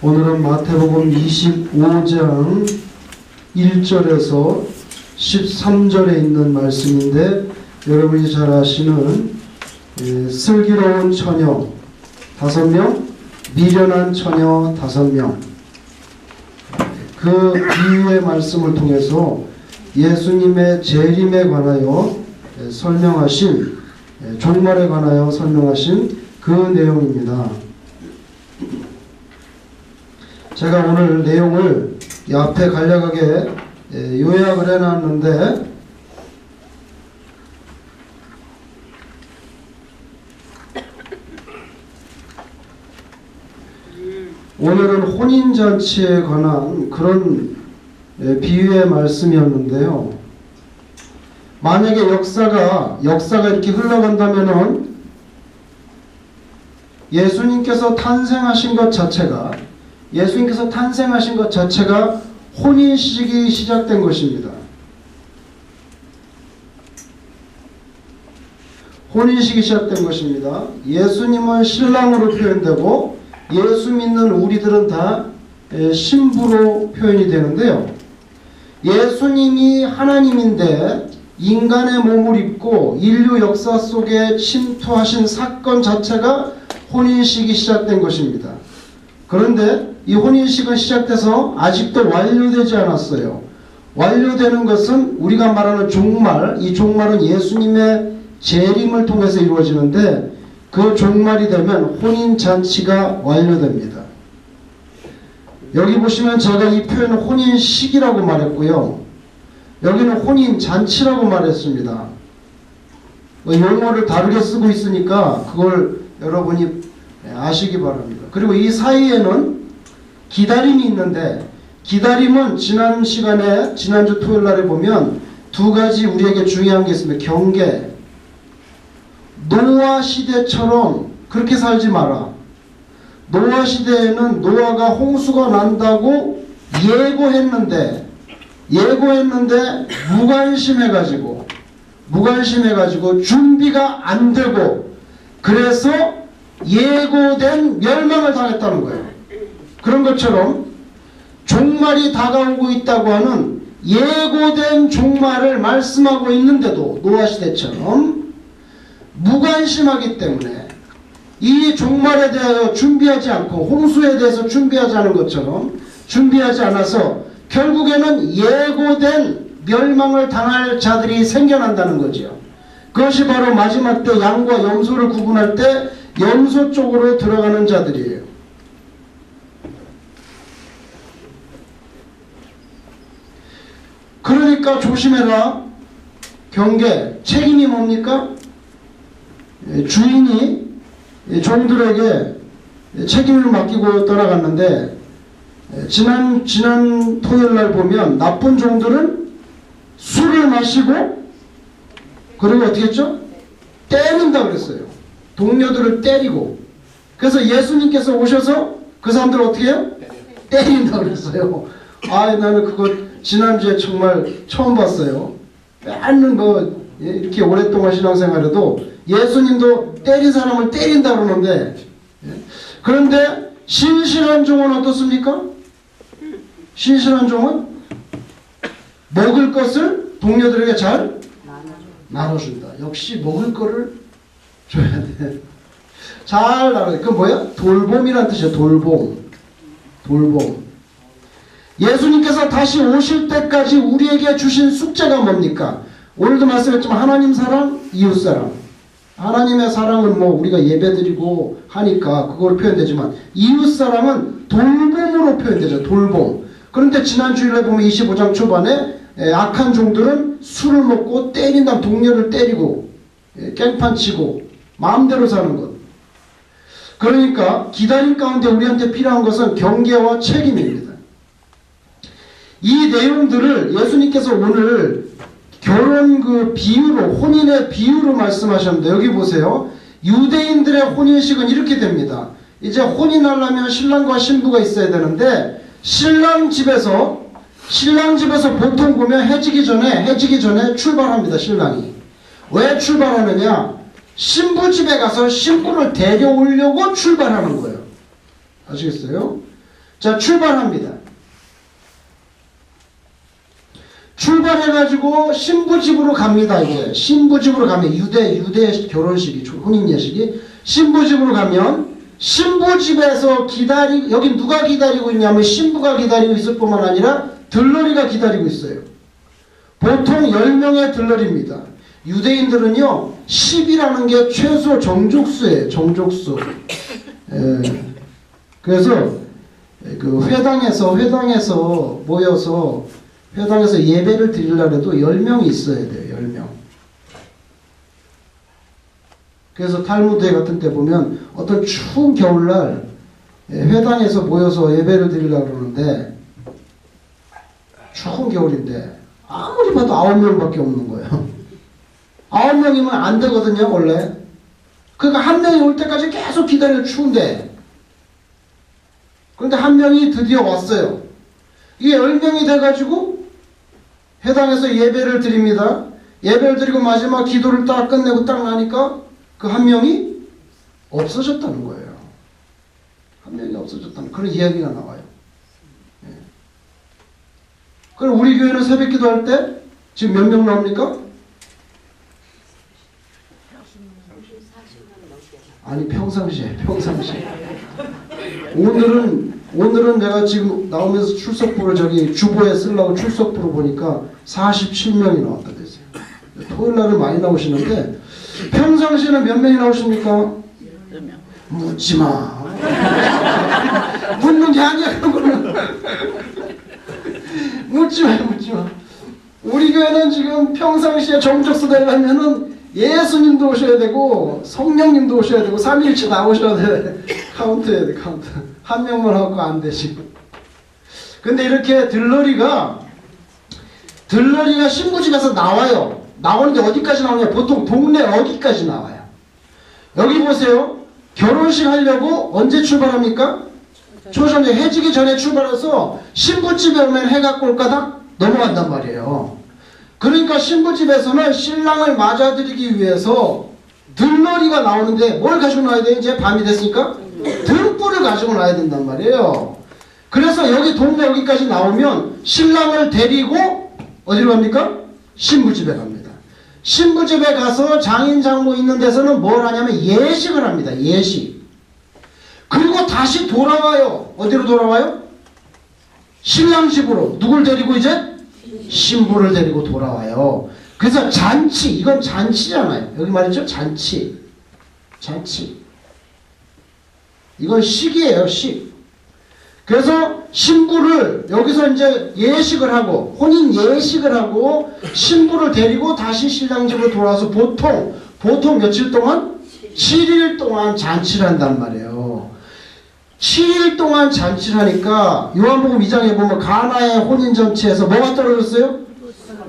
오늘은 마태복음 25장 1절에서 13절에 있는 말씀인데, 여러분이 잘 아시는 슬기로운 처녀 5명, 미련한 처녀 5명, 그 비유의 말씀을 통해서 예수님의 재림에 관하여 설명하신, 종말에 관하여 설명하신 그 내용입니다. 제가 오늘 내용을 이 앞에 간략하게 요약을 해놨는데, 오늘은 혼인잔치에 관한 그런 비유의 말씀이었는데요. 만약에 역사가 이렇게 흘러간다면은 예수님께서 탄생하신 것 자체가 혼인식이 시작된 것입니다. 혼인식이 시작된 것입니다. 예수님은 신랑으로 표현되고 예수 믿는 우리들은 다 신부로 표현이 되는데요. 예수님이 하나님인데 인간의 몸을 입고 인류 역사 속에 침투하신 사건 자체가 혼인식이 시작된 것입니다. 그런데 이 혼인식은 시작돼서 아직도 완료되지 않았어요. 완료되는 것은 우리가 말하는 종말, 이 종말은 예수님의 재림을 통해서 이루어지는데, 그 종말이 되면 혼인잔치가 완료됩니다. 여기 보시면 제가 이 표현을 혼인식이라고 말했고요. 여기는 혼인잔치라고 말했습니다. 용어를 다르게 쓰고 있으니까 그걸 여러분이 아시기 바랍니다. 그리고 이 사이에는 기다림이 있는데, 기다림은 지난주 토요일 날에 보면 두 가지 우리에게 중요한 게 있습니다. 경계. 노아 시대처럼 그렇게 살지 마라. 노아 시대에는 노아가 홍수가 난다고 예고했는데 무관심해가지고 준비가 안 되고, 그래서 예고된 멸망을 당했다는 거예요. 그런 것처럼 종말이 다가오고 있다고 하는 예고된 종말을 말씀하고 있는데도 노아 시대처럼 무관심하기 때문에 이 종말에 대하여 준비하지 않고, 홍수에 대해서 준비하지 않은 것처럼 준비하지 않아서 결국에는 예고된 멸망을 당할 자들이 생겨난다는 거죠. 그것이 바로 마지막 때 양과 염소를 구분할 때 염소 쪽으로 들어가는 자들이에요. 그러니까 조심해라. 경계. 책임이 뭡니까? 주인이 종들에게 책임을 맡기고 떠나갔는데, 지난 토요일 날 보면 나쁜 종들은 술을 마시고, 그리고 어떻게 했죠? 때린다 그랬어요. 동료들을 때리고. 그래서 예수님께서 오셔서 그 사람들을 어떻게 해요? 때린다 그랬어요. 나는 그거 지난주에 정말 처음 봤어요. 맨날 이렇게 오랫동안 신앙생활해도 예수님도 때린 사람을 때린다 그러는데, 그런데 신실한 종은 어떻습니까? 신실한 종은 먹을 것을 동료들에게 잘 나눠준다. 역시 먹을 거를 줘야 돼. 잘 나눠. 그 뭐야? 돌봄이란 뜻이에요. 돌봄. 예수님께서 다시 오실 때까지 우리에게 주신 숙제가 뭡니까? 오늘도 말씀했지만 하나님 사랑, 이웃 사랑. 하나님의 사랑은 우리가 예배드리고 하니까 그걸 표현되지만, 이웃 사랑은 돌봄으로 표현되죠. 돌봄. 그런데 지난 주일에 보면 25장 초반에 악한 종들은 술을 먹고 때린 다음 동료를 때리고 깽판 치고 마음대로 사는 것. 그러니까 기다림 가운데 우리한테 필요한 것은 경계와 책임입니다. 이 내용들을 예수님께서 오늘 결혼 비유로, 혼인의 비유로 말씀하셨는데, 여기 보세요. 유대인들의 혼인식은 이렇게 됩니다. 이제 혼인하려면 신랑과 신부가 있어야 되는데, 신랑 집에서 보통 보면 해지기 전에 출발합니다. 신랑이. 왜 출발하느냐? 신부 집에 가서 신부를 데려오려고 출발하는 거예요. 아시겠어요? 자, 출발합니다. 출발해가지고 신부집으로 갑니다. 이제 신부집으로 가면 유대 결혼식이 혼인 예식이 신부집으로 가면 신부집에서 여기 누가 기다리고 있냐면 신부가 기다리고 있을 뿐만 아니라 들러리가 기다리고 있어요. 보통 10명의 들러리입니다. 유대인들은요 10이라는 게 최소 정족수예요. 정족수. 그래서 그 회당에서 모여서 회당에서 예배를 드리려고 해도 10명이 있어야 돼요. 10명. 그래서 탈무드 같은 때 보면 어떤 추운 겨울날 회당에서 모여서 예배를 드리려고 그러는데 추운 겨울인데 아무리 봐도 9명밖에 없는 거예요. 9명이면 안 되거든요, 원래. 그러니까 한 명이 올 때까지 계속 기다려 추운데. 그런데 한 명이 드디어 왔어요. 이게 10명이 돼가지고 회당에서 예배를 드립니다. 예배를 드리고 마지막 기도를 딱 끝내고 딱 나니까 그 한 명이 없어졌다는 거예요. 한 명이 없어졌다는 그런 이야기가 나와요. 예. 그럼 우리 교회는 새벽 기도할 때 지금 몇 명 나옵니까? 아니 평상시에. 오늘은 내가 지금 나오면서 출석부를 저기 주보에 쓰려고 출석부를 보니까 47명이 나왔다 그랬어요. 토요일 날은 많이 나오시는데 평상시에는 몇 명이 나오십니까? 묻지 마. 묻는 게 아니야 그런 거는. 묻지 마. 우리 교회는 지금 평상시에 정적수 되려면은 예수님도 오셔야 되고 성령님도 오셔야 되고 삼위일체 다 오셔야 돼. 카운트해야 돼. 카운트. 한 명만 하고 안 되시고. 근데 이렇게 들러리가 신부집에서 나와요. 나오는데 어디까지 나오냐? 보통 동네 어디까지 나와요. 여기 보세요. 결혼식 하려고 언제 출발합니까? 초저녁 해지기 전에 출발해서 신부집에 오면 해가 꼴까닥 넘어간단 말이에요. 그러니까 신부집에서는 신랑을 맞아들이기 위해서 들러리가 나오는데 뭘 가지고 나와야 돼요? 이제 밤이 됐으니까 등불을 가지고 나와야 된단 말이에요. 그래서 여기 동네 여기까지 나오면 신랑을 데리고 어디로 갑니까? 신부집에 갑니다. 신부집에 가서 장인 장모 있는 데서는 뭘 하냐면 예식을 합니다. 예식. 그리고 다시 돌아와요. 어디로 돌아와요? 신랑 집으로. 누굴 데리고 이제? 신부를 데리고 돌아와요. 그래서 잔치, 이건 잔치잖아요. 여기 말했죠? 잔치. 이건 식이에요, 식. 그래서 신부를 여기서 이제 예식을 하고 혼인 예식을 하고 신부를 데리고 다시 신랑 집으로 돌아와서 보통 며칠 동안? 7일 동안 잔치를 한단 말이에요. 7일 동안 잔치를 하니까 요한복음 2장에 보면 가나의 혼인잔치에서 뭐가 떨어졌어요?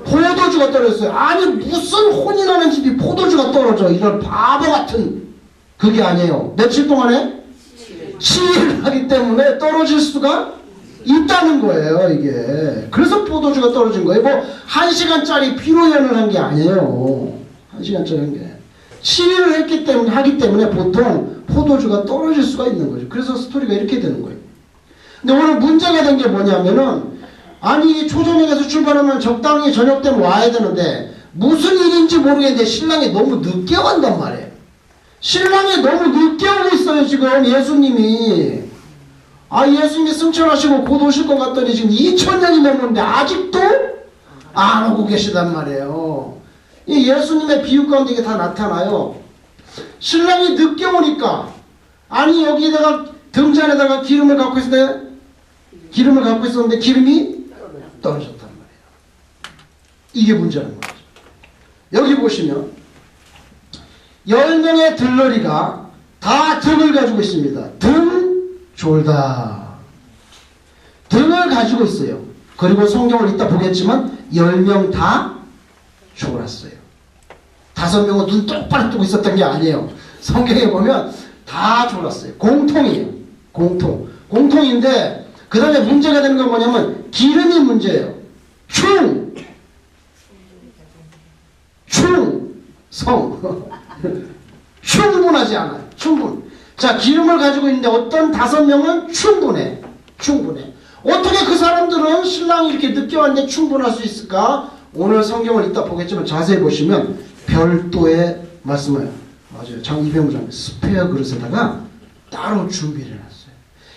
포도주가 떨어졌어요. 아니 무슨 혼인하는 집이 포도주가 떨어져. 이런 바보 같은. 그게 아니에요. 며칠 동안에? 7일 하기 때문에 떨어질 수가 있다는 거예요. 이게. 그래서 포도주가 떨어진 거예요. 뭐 1시간짜리 피로연을 한 게 아니에요. 1시간짜리 한 게. 7일을 하기 때문에 보통 포도주가 떨어질 수가 있는 거죠. 그래서 스토리가 이렇게 되는 거예요. 근데 오늘 문제가 된 게 뭐냐면은 아니 초저녁에서 출발하면 적당히 저녁 때면 와야 되는데 무슨 일인지 모르겠는데 신랑이 너무 늦게 간단 말이에요. 신랑이 너무 늦게 오고 있어요. 지금 예수님이. 예수님이 승천하시고 곧 오실 것 같더니 지금 2000년이 넘었는데 아직도 안 오고 계시단 말이에요. 이 예수님의 비유 가운데 이게 다 나타나요. 신랑이 늦게 오니까 아니 여기다가 등잔에다가 기름을 갖고 있었는데 기름이 떨어졌단 말이에요. 이게 문제라는 거죠. 여기 보시면 10명의 들러리가 다 등을 가지고 있습니다. 등 졸다. 등을 가지고 있어요. 그리고 성경을 이따 보겠지만 10명 다 졸았어요. 5명은 눈 똑바로 뜨고 있었던 게 아니에요. 성경에 보면 다 졸았어요. 공통이에요. 공통인데 그 다음에 문제가 되는 건 뭐냐면 기름이 문제예요. 충분하지 않아요. 자, 기름을 가지고 있는데 어떤 5명은 충분해. 충분해. 어떻게 그 사람들은 신랑이 이렇게 늦게 왔는데 충분할 수 있을까? 오늘 성경을 이따 보겠지만 자세히 보시면 별도의 말씀을 맞아요. 장 200장 스페어 그릇에다가 따로 준비를 해놨어요.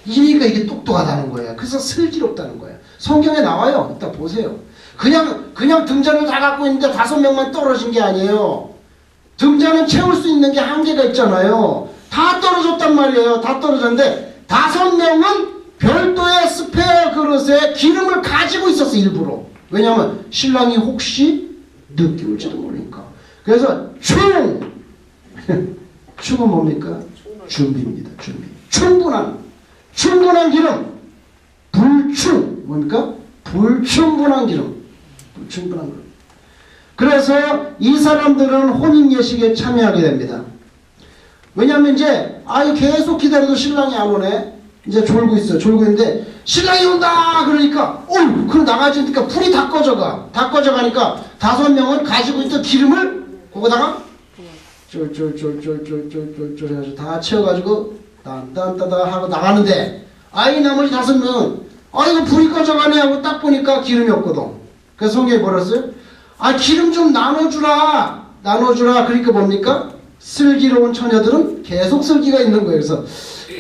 이러니까 이게 똑똑하다는 거예요. 그래서 슬기롭다는 거예요. 성경에 나와요. 이따 보세요. 그냥 등잔을 다 갖고 있는데 5명만 떨어진 게 아니에요. 등잔은 채울 수 있는 게 한계가 있잖아요. 다 떨어졌단 말이에요. 다 떨어졌는데 5명은 별도의 스페어 그릇에 기름을 가지고 있었어. 일부러. 왜냐하면 신랑이 혹시 늦게 올지도 모르니까. 그래서 충은 뭡니까? 준비입니다. 준비. 충분한 기름. 불충 뭡니까? 불충분한 기름. 불충분한 기름. 그래서 이 사람들은 혼인 예식에 참여하게 됩니다. 왜냐하면 이제 계속 기다려도 신랑이 안 오네. 이제 졸고 있어. 졸고 있는데 신랑이 온다 그러니까 그럼 나가지니까 불이 다 꺼져가. 다 꺼져가니까 5명은 가지고 있던 기름을 거기다가 쫄쫄쫄쫄쫄쫄쫄 해가지고 다 채워가지고 딴딴따다 하고 나가는데 나머지 5명은 이거 불이 꺼져가네 하고 딱 보니까 기름이 없거든. 그래서 성경에 뭐라 했어요? 기름 좀 나눠주라. 그러니까 뭡니까? 슬기로운 처녀들은 계속 슬기가 있는 거예요. 그래서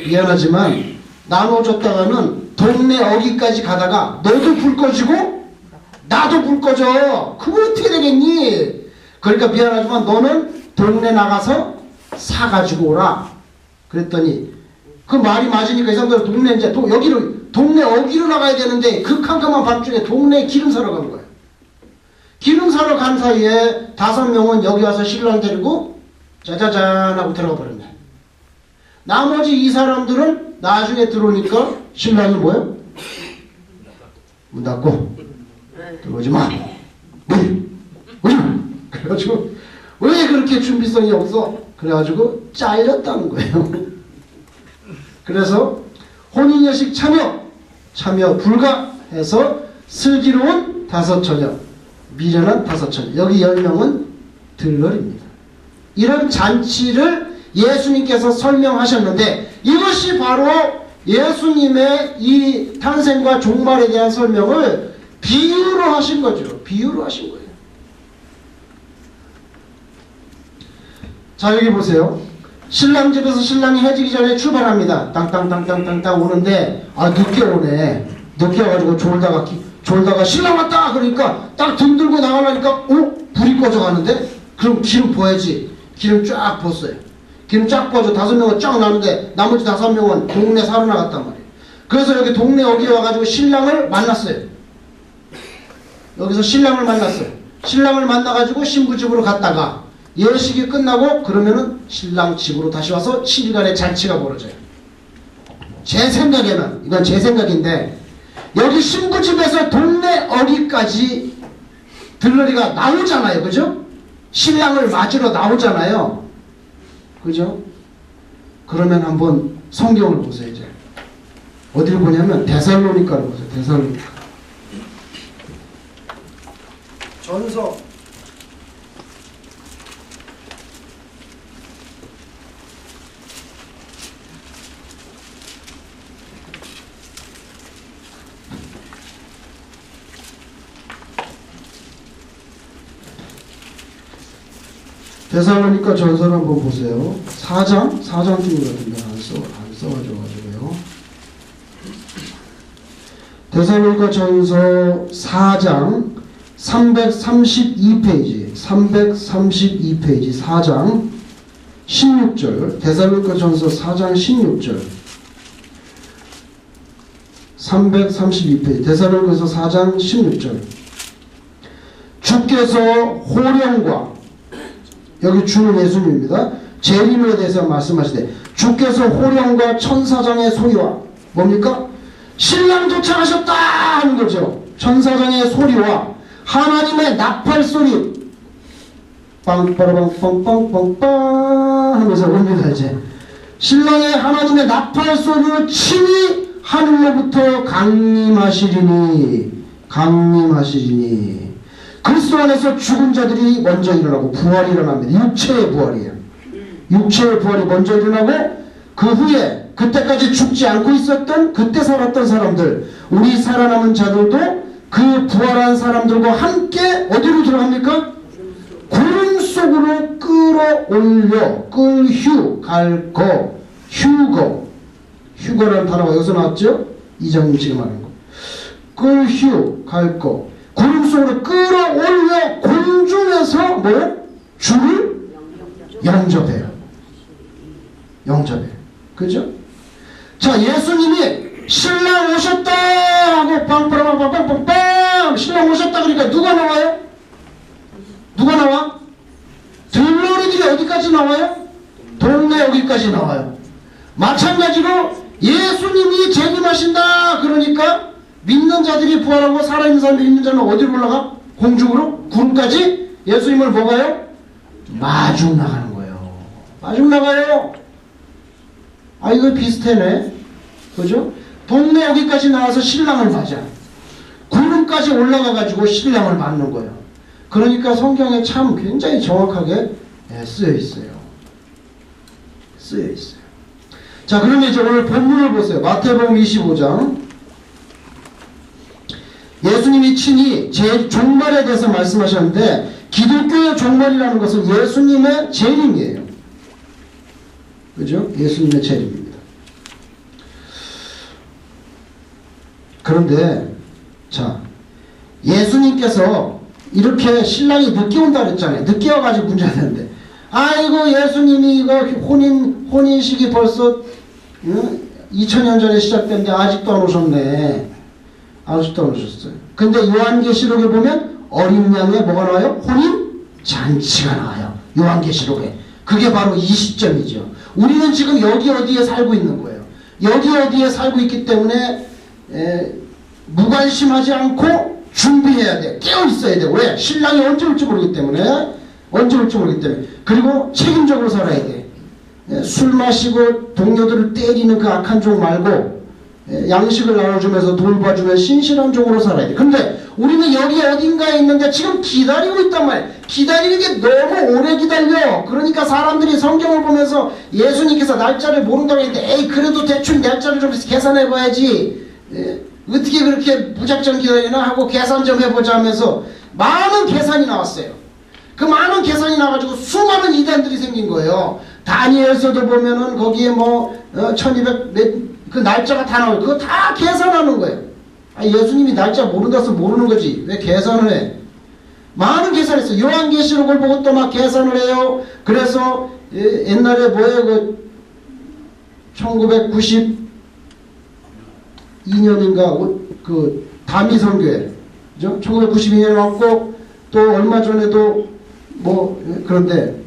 미안하지만 나눠줬다가는 동네 어귀까지 가다가 너도 불 꺼지고 나도 불 꺼져. 그거 어떻게 되겠니? 그러니까 미안하지만 너는 동네 나가서 사가지고 오라. 그랬더니 그 말이 맞으니까 이 사람들은 동네 이제 동네 어귀로 나가야 되는데 그 캄캄한 밤중에 동네에 기름 사러 간 거예요. 기름 사러 간 사이에 5명은 여기 와서 신랑 데리고 짜자잔 하고 들어가 버렸네. 나머지 이 사람들은 나중에 들어오니까 신랑이 뭐예요? 문 닫고 들어오지 마. 오지 마. 그래가지고 왜 그렇게 준비성이 없어? 그래가지고 잘렸다는 거예요. 그래서 혼인예식 참여 불가해서 슬기로운 5처녀, 미련한 5처녀, 여기 10명은 들러리입니다. 이런 잔치를 예수님께서 설명하셨는데 이것이 바로 예수님의 이 탄생과 종말에 대한 설명을 비유로 하신 거죠. 비유로 하신 거예요. 자, 여기 보세요. 신랑 집에서 신랑이 해지기 전에 출발합니다. 땅땅땅땅땅땅 오는데 늦게 오네. 늦게 와가지고 졸다가 신랑 왔다 그러니까 딱 등 들고 나가려니까 불이 꺼져가는데 그럼 기름 부어야지. 기름 쫙 부었어요. 기름 쫙 부어서 5명은 쫙 나는데 나머지 5명은 동네 사러 나갔단 말이에요. 그래서 여기 동네 어귀에 와가지고 신랑을 만났어요. 여기서 신랑을 만났어요. 신랑을 만나가지고 신부 집으로 갔다가 예식이 끝나고 그러면은 신랑 집으로 다시 와서 7일간의 잔치가 벌어져요. 제 생각에는, 이건 제 생각인데, 여기 신부 집에서 동네 어귀까지 들러리가 나오잖아요. 그죠? 신랑을 맞으러 나오잖아요. 그죠? 그러면 한번 성경을 보세요. 이제 어디를 보냐면 데살로니가를 보세요. 데살로니가 전서 '데살로니가 전서를 한번 보세요. 4장 쪽인 것 같은데 안 써가지고요. 데살로니가 전서 4장 332페이지 4장 16절 데살로니가 전서 4장 16절 332페이지 데살로니가서 4장 16절 주께서 호령과 여기 주는 예수님입니다. 재림에 대해서 말씀하시되 주께서 호령과 천사장의 소리와 뭡니까? 신랑 도착하셨다 하는 거죠. 천사장의 소리와 하나님의 나팔 소리 빵빠라빵빵빵빵빵 하면서 옵니다. 이제 신랑의 하나님의 나팔 소리로 친히 하늘로부터 강림하시리니 그리스도 안에서 죽은 자들이 먼저 일어나고 부활이 일어납니다. 육체의 부활이에요. 육체의 부활이 먼저 일어나고 그 후에 그때까지 죽지 않고 있었던 그때 살았던 사람들, 우리 살아남은 자들도 그 부활한 사람들과 함께 어디로 들어갑니까? 구름 속으로 끌어올려. 끌휴, 갈거, 휴거. 휴거라는 단어가 여기서 나왔죠? 이장님 지금 하는 거. 끌휴, 갈거. 구름 속으로 끌어올려 공중에서 뭐? 주를 영접해요. 영접해요. 그죠? 자, 예수님이 신랑 오셨다 하고 빵빵빵빵빵빵 신랑 오셨다 그러니까 누가 나와요? 누가 나와? 들러리들이 어디까지 나와요? 동네 여기까지 나와요. 마찬가지로 예수님이 재림하신다 그러니까 믿는 자들이 부활하고 살아있는 사람이 믿는 자는 어디로 올라가? 공중으로? 구름까지? 예수님을 뭐가요? 마중 나가는 거예요. 마중 나가요. 아, 이거 비슷하네. 그죠? 동네 여기까지 나와서 신랑을 맞아. 구름까지 올라가가지고 신랑을 맞는 거예요. 그러니까 성경에 참 굉장히 정확하게 쓰여 있어요. 쓰여 있어요. 자, 그러면 이제 오늘 본문을 보세요. 마태복음 25장. 예수님이 친히 제 종말에 대해서 말씀하셨는데 기독교의 종말이라는 것은 예수님의 재림이에요. 그죠? 예수님의 재림입니다. 그런데 자, 예수님께서 이렇게 신랑이 늦게 온다 그랬잖아요. 늦게 와가지고 문제가 되는데, 아이고 예수님이 이거 혼인식이 벌써 2000년 전에 시작됐는데 아직도 안 오셨네. 아직도 안 오셨어요. 근데 요한계시록에 보면 어린 양의 뭐가 나와요? 혼인 잔치가 나와요. 요한계시록에. 그게 바로 이 시점이죠. 우리는 지금 여기 어디에 살고 있는 거예요. 여기 어디에 살고 있기 때문에 무관심하지 않고 준비해야 돼. 깨어 있어야 돼. 왜? 신랑이 언제 올지 모르기 때문에. 언제 올지 모르기 때문에. 그리고 책임적으로 살아야 돼. 술 마시고 동료들을 때리는 그 악한 종 말고 양식을 나눠주면서 돌봐주면 신실한 종으로 살아야 돼. 근데 우리는 여기 어딘가에 있는데 지금 기다리고 있단 말이야. 기다리는 게 너무 오래 기다려. 그러니까 사람들이 성경을 보면서 예수님께서 날짜를 모른다고 했는데, 에이 그래도 대충 날짜를 좀 계산해봐야지. 어떻게 그렇게 무작정 기다리나 하고 계산 좀 해보자 하면서 많은 계산이 나왔어요. 그 많은 계산이 나와가지고 수많은 이단들이 생긴 거예요. 다니엘서도 보면은 거기에 뭐 1200 그 날짜가 다 나와요. 그거 다 계산하는 거예요. 아니, 예수님이 날짜 모른다서 모르는 거지 왜 계산을 해? 많은 계산했어요. 요한계시록을 보고 또 막 계산을 해요. 그래서 옛날에 뭐예요? 그 1992년인가 그 다미선교회, 그죠? 1992년에 왔고 또 얼마 전에도 뭐 그런데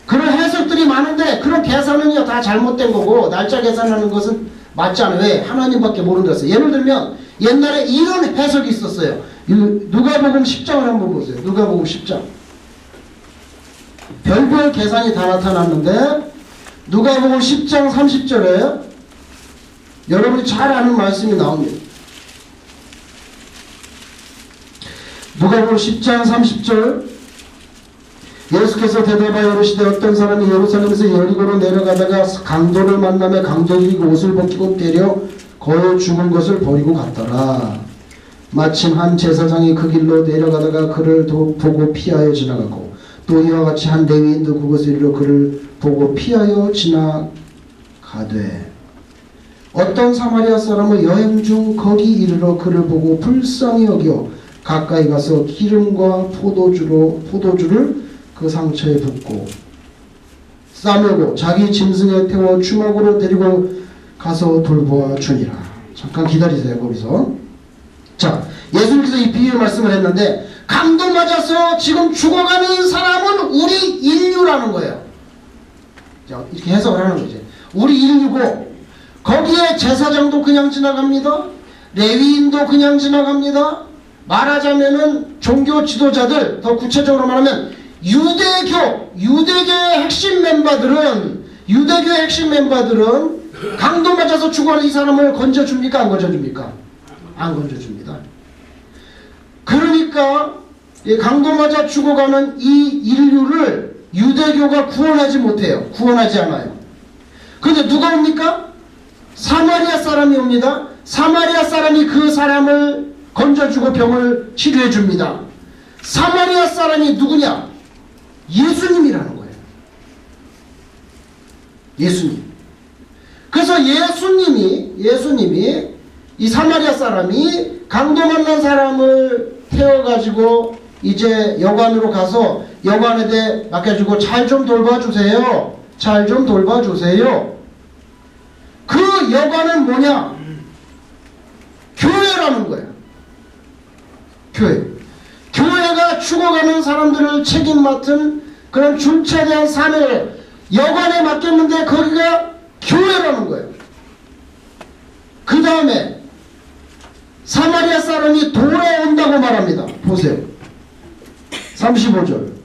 그런 해석들이 많은데 그런 계산은요 다 잘못된 거고 날짜 계산하는 것은 맞지 않아요. 왜? 하나님밖에 모른다서. 예를 들면 옛날에 이런 해석이 있었어요. 누가복음 10장을 한번 보세요. 누가복음 10장. 별별 계산이 다 나타났는데 누가복음 10장 30절에 여러분이 잘 아는 말씀이 나옵니다. 누가복음 10장 30절. 예수께서 대답하여 이르시되 어떤 사람이 예루살렘에서 여리고로 내려가다가 강도를 만나며 강도들이 옷을 벗기고 때려 거의 죽은 것을 버리고 갔더라. 마침 한 제사장이 그 길로 내려가다가 그를 보고 피하여 지나가고 또 이와 같이 한 레위인도 그것을 이르러 그를 보고 피하여 지나가되 어떤 사마리아 사람은 여행 중 거기 이르러 그를 보고 불쌍히 여겨 가까이 가서 기름과 포도주를 그 상처에 붓고 싸매고 자기 짐승에 태워 주막으로 데리고 가서 돌보아 주니라. 잠깐 기다리세요. 거기서 자, 예수님께서 이 비유의 말씀을 했는데 강도 맞아서 지금 죽어가는 사람은 우리 인류라는 거예요. 자, 이렇게 해석을 하는 거죠. 우리 인류고 거기에 제사장도 그냥 지나갑니다. 레위인도 그냥 지나갑니다. 말하자면은 종교 지도자들, 더 구체적으로 말하면 유대교의 핵심 멤버들은 강도 맞아서 죽어가는 이 사람을 건져줍니까? 안 건져줍니까? 안 건져줍니다. 그러니까 강도 맞아 죽어가는 이 인류를 유대교가 구원하지 못해요. 구원하지 않아요. 근데 누가 옵니까? 사마리아 사람이 옵니다. 사마리아 사람이 그 사람을 건져주고 병을 치료해 줍니다. 사마리아 사람이 누구냐? 예수님이라는 거예요. 예수님. 그래서 예수님이 이 사마리아 사람이 강도 만난 사람을 태워가지고 이제 여관으로 가서 여관에게 맡겨주고 잘 좀 돌봐주세요. 잘 좀 돌봐주세요. 그 여관은 뭐냐? 교회라는 거예요. 교회. 교회가 죽어가는 사람들을 책임 맡은 그런 중차대한 사명을 여관에 맡겼는데 거기가 교회라는 거예요. 그 다음에 사마리아 사람이 돌아온다고 말합니다. 보세요. 35절.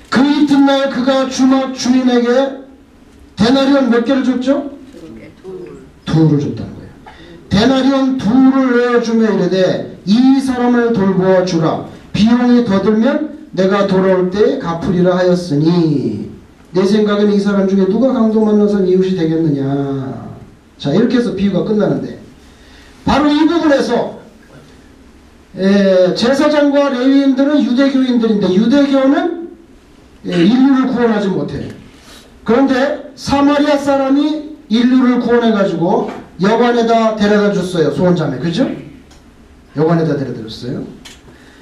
그 이튿날 그가 주인에게 데나리온 몇 개를 줬죠? 둘을 줬다는 거예요. 데나리온 둘을 내어주며 이르되 이 사람을 돌보아 주라. 비용이 더 들면 내가 돌아올 때 갚으리라 하였으니 내 생각에는 이 사람 중에 누가 강도 만나서 이웃이 되겠느냐. 자, 이렇게 해서 비유가 끝나는데 바로 이 부분에서 제사장과 레위인들은 유대교인들인데 유대교는 인류를 구원하지 못해요. 그런데 사마리아 사람이 인류를 구원해가지고 여관에다 데려다 줬어요. 소원자매. 그죠? 여관에다 데려다 줬어요.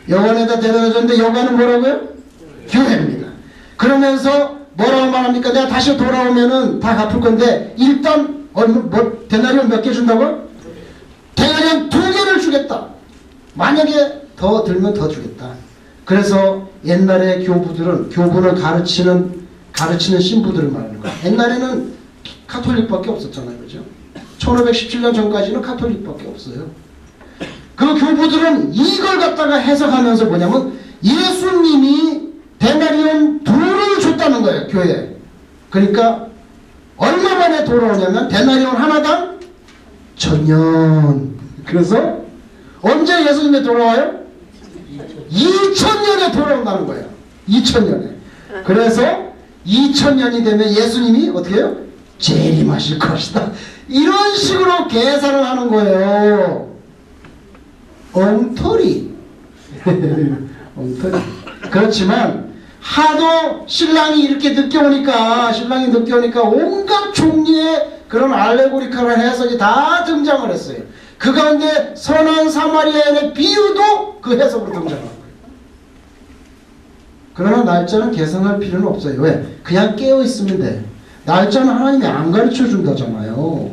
여관에다 데려다 줬는데 여관은 뭐라고요? 교회입니다. 그러면서 뭐라고 말합니까? 내가 다시 돌아오면은 다 갚을 건데 일단 데나리온 몇 개 준다고? 데나리온 2개를 주겠다. 만약에 더 들면 더 주겠다. 그래서 옛날에 교부는 가르치는 신부들을 말하는 거예요. 옛날에는 카톨릭밖에 없었잖아요. 그죠? 1517년 전까지는 카톨릭밖에 없어요. 그 교부들은 이걸 갖다가 해석하면서 뭐냐면 예수님이 데나리온 2를 줬다는 거예요. 교회에. 그러니까 얼마 만에 돌아오냐면 데나리온 하나당 1000년. 그래서 언제 예수님이 돌아와요? 2000년에 돌아온다는 거예요. 2000년에. 그래서 2000년이 되면 예수님이 어떻게 해요? 재림하실 것이다. 이런 식으로 계산을 하는 거예요. 엉터리. 엉터리. 그렇지만 하도 신랑이 늦게 오니까 온갖 종류의 그런 알레고리컬한 해석이 다 등장을 했어요. 그 가운데 선한 사마리아인의 비유도 그 해석으로 등장한 거예요. 그러나 날짜는 계산할 필요는 없어요. 왜? 그냥 깨어있으면 돼. 날짜는 하나님이 안 가르쳐준다잖아요.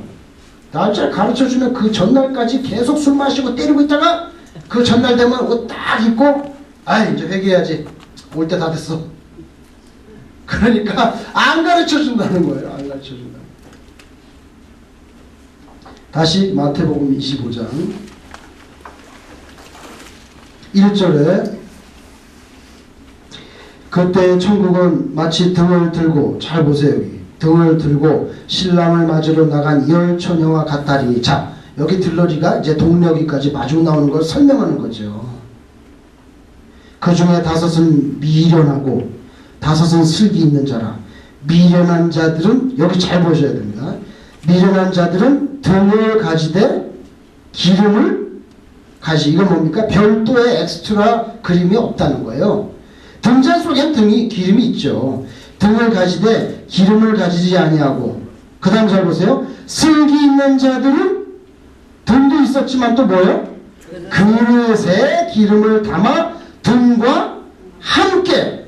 날짜를 가르쳐주면 그 전날까지 계속 술 마시고 때리고 있다가 그 전날 되면 옷 딱 입고 이제 회개해야지. 올 때 다 됐어. 그러니까 안 가르쳐준다는 거예요. 안 가르쳐준다. 다시 마태복음 25장 1절에 그때 천국은 마치 등을 들고, 잘 보세요. 여기 등을 들고 신랑을 맞으러 나간 열 처녀와 같다리. 자, 여기 들러리가 이제 동력이까지 마주 나오는 걸 설명하는 거죠. 그 중에 5은 미련하고 5은 슬기 있는 자라. 미련한 자들은, 여기 잘 보셔야 됩니다. 미련한 자들은 등을 가지되 기름을 가지. 이건 뭡니까? 별도의 엑스트라 그림이 없다는 거예요. 등잔 속엔 기름이 있죠. 등을 가지되 기름을 가지지 아니하고, 그 다음 잘 보세요. 슬기 있는 자들은 등도 있었지만 또 뭐예요? 그릇에 기름을 담아 등과 함께.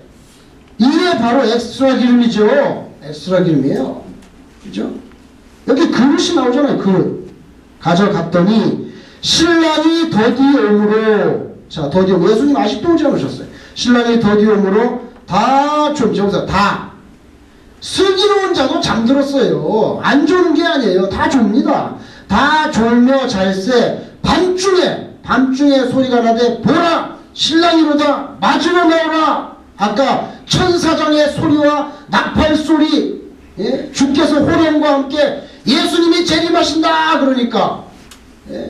이게 바로 엑스트라 기름이죠. 엑스트라 기름이에요. 그죠? 여기 그릇이 나오잖아요. 그릇. 가져갔더니 신랑이 더디 오므로, 자, 더디 오므로, 예수님 아직도 오지 않으셨어요. 신랑이 더디 오므로 다 여기서 다 슬기로운 자도 잠들었어요. 안 조는 게 아니에요. 다 좁니다. 다 졸며 잘새 밤중에 소리가 나되 보라 신랑이로다 맞으러 나오라. 아까 천사장의 소리와 나팔 소리, 주께서 호령과 함께 예수님이 재림하신다 그러니까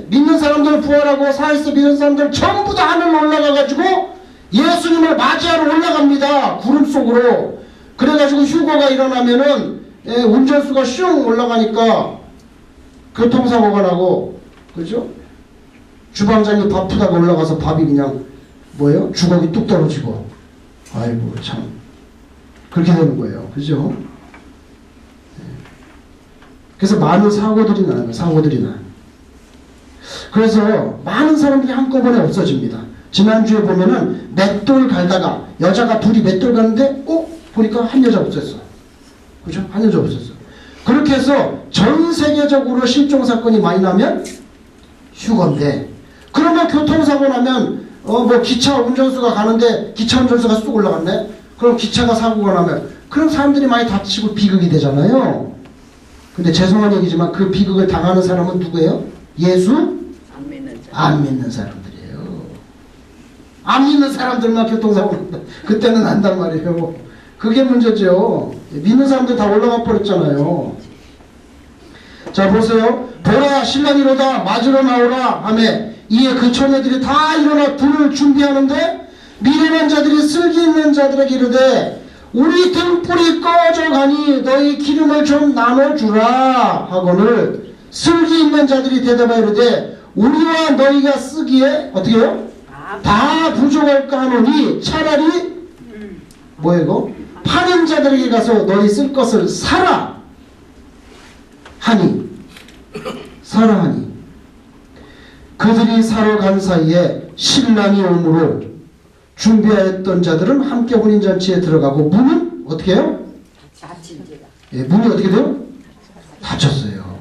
믿는 사람들 부활하고 살아있어 믿는 사람들 전부 다 하늘 올라가가지고 예수님을 맞이하러 올라갑니다. 구름 속으로. 그래가지고 휴거가 일어나면은 예, 운전수가 슝 올라가니까 교통사고가 나고, 그죠? 주방장이 바쁘다가 올라가서 밥이 그냥 뭐예요? 주걱이 뚝 떨어지고, 아이고 참 그렇게 되는 거예요. 그죠? 그래서 많은 사고들이 나는 거예요. 사고들이 나요. 그래서 많은 사람들이 한꺼번에 없어집니다. 지난주에 보면은 맷돌 갈다가 여자가 둘이 맷돌 가는데 보니까 한 여자 없었어. 그죠? 한 여자 없었어. 그렇게 해서 전 세계적으로 실종사건이 많이 나면 휴건데, 그러면 교통사고 나면 뭐 기차 운전수가 가는데 기차 운전수가 쑥 올라갔네? 그럼 기차가 사고가 나면 그런 사람들이 많이 다치고 비극이 되잖아요. 근데 죄송한 얘기지만 그 비극을 당하는 사람은 누구예요? 예수? 안 믿는 사람들이에요. 안 믿는 사람들만 교통사고 난다. 그때는 난단 말이에요. 그게 문제죠. 믿는 사람들 다 올라가 버렸잖아요. 자 보세요. 보라 신랑이 이로다 맞으러 나오라 하매 이에 그 처녀들이 다 일어나 불을 준비하는데 미련한 자들이 슬기 있는 자들에게 이르되 우리 등불이 꺼져가니 너희 기름을 좀 나눠주라 하거늘 슬기 있는 자들이 대답하여 이르되 우리와 너희가 쓰기에 어떻게 해요? 다 부족할까 하노니 차라리 뭐예요 이거? 파는 자들에게 가서 너희 쓸 것을 사라 하니 그들이 사러 간 사이에 신랑이 오므로 준비하였던 자들은 함께 혼인잔치에 들어가고 문은 어떻게 해요? 예, 문이 어떻게 돼요? 닫혔어요.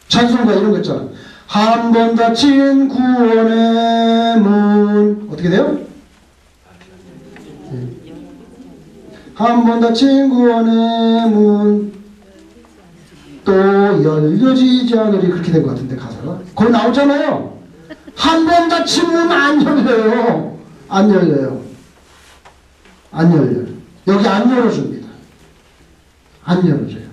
찬송가 이런 거 있잖아. 한 번 닫힌 구원의 문 어떻게 돼요? 예. 한 번 닫힌 구원의 문 또 열려지지 않으리 그렇게 된 것 같은데 가사가 거기 나오잖아요. 한 번 닫힌 문 안 열려요. 안 열려요. 안 열려요. 여기 안 열어줍니다. 안 열어줘요.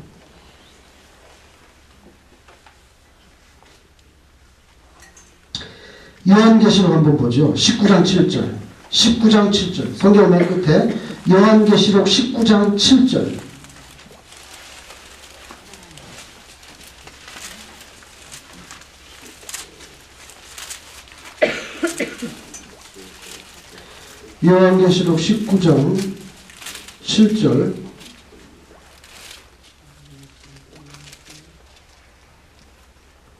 요한계시록 한번 보죠. 19장 7절. 19장 7절. 성경 맨 끝에 요한계시록 19장 7절. 요한계시록 19장 7절.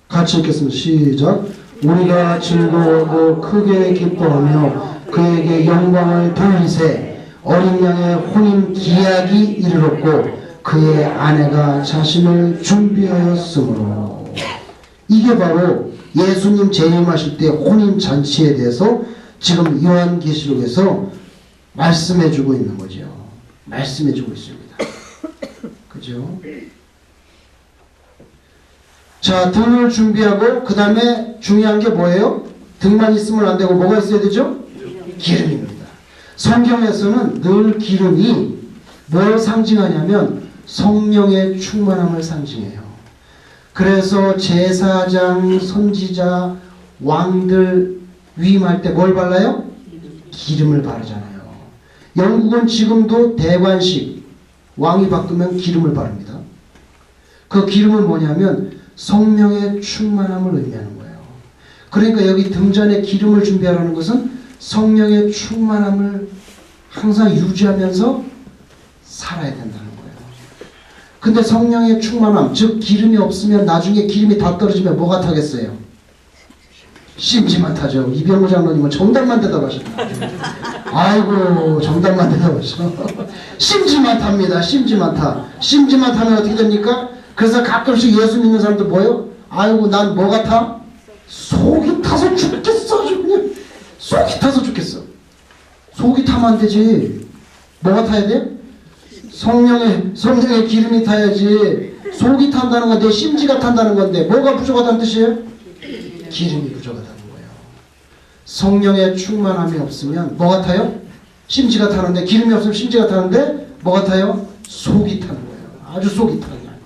같이 읽겠습니다. 시작. 우리가 즐거워하고 크게 기뻐하며 그에게 영광을 돌리세 어린 양의 혼인 기약이 이르렀고 그의 아내가 자신을 준비하였으므로. 이게 바로 예수님 재림하실 때 혼인 잔치에 대해서 지금 요한계시록에서 말씀해주고 있는 거죠. 말씀해주고 있습니다. 그죠? 자, 등을 준비하고 그 다음에 중요한 게 뭐예요? 등만 있으면 안 되고 뭐가 있어야 되죠? 기름입니다. 성경에서는 늘 기름이 뭘 상징하냐면 성령의 충만함을 상징해요. 그래서 제사장, 선지자, 왕들 위임할 때 뭘 발라요? 기름을 바르잖아요. 영국은 지금도 대관식 왕이 바꾸면 기름을 바릅니다. 그 기름은 뭐냐면 성령의 충만함을 의미하는 거예요. 그러니까 여기 등잔에 기름을 준비하라는 것은 성령의 충만함을 항상 유지하면서 살아야 된다는 거예요. 근데 성령의 충만함, 즉 기름이 없으면 나중에 기름이 다 떨어지면 뭐가 타겠어요? 심지만 타죠. 이병호 장로님은 정답만 대답하셨다. 아이고 정답만 대답하셔. 심지만 탑니다. 심지만 타. 심지만 타면 어떻게 됩니까? 그래서 가끔씩 예수 믿는 사람들 뭐예요? 아이고 난 뭐가 타? 속이 타서 죽겠어. 그냥 속이 타서 죽겠어. 속이 타면 안 되지. 뭐가 타야 돼? 성령의 기름이 타야지. 속이 탄다는 건 내 심지가 탄다는 건데 뭐가 부족하다는 뜻이에요? 기름이 부족하다는 거예요. 성령의 충만함이 없으면 뭐가 타요? 심지가 타는데, 기름이 없으면 심지가 타는데 뭐가 타요? 속이 타는 거예요. 아주 속이 타는 거예요.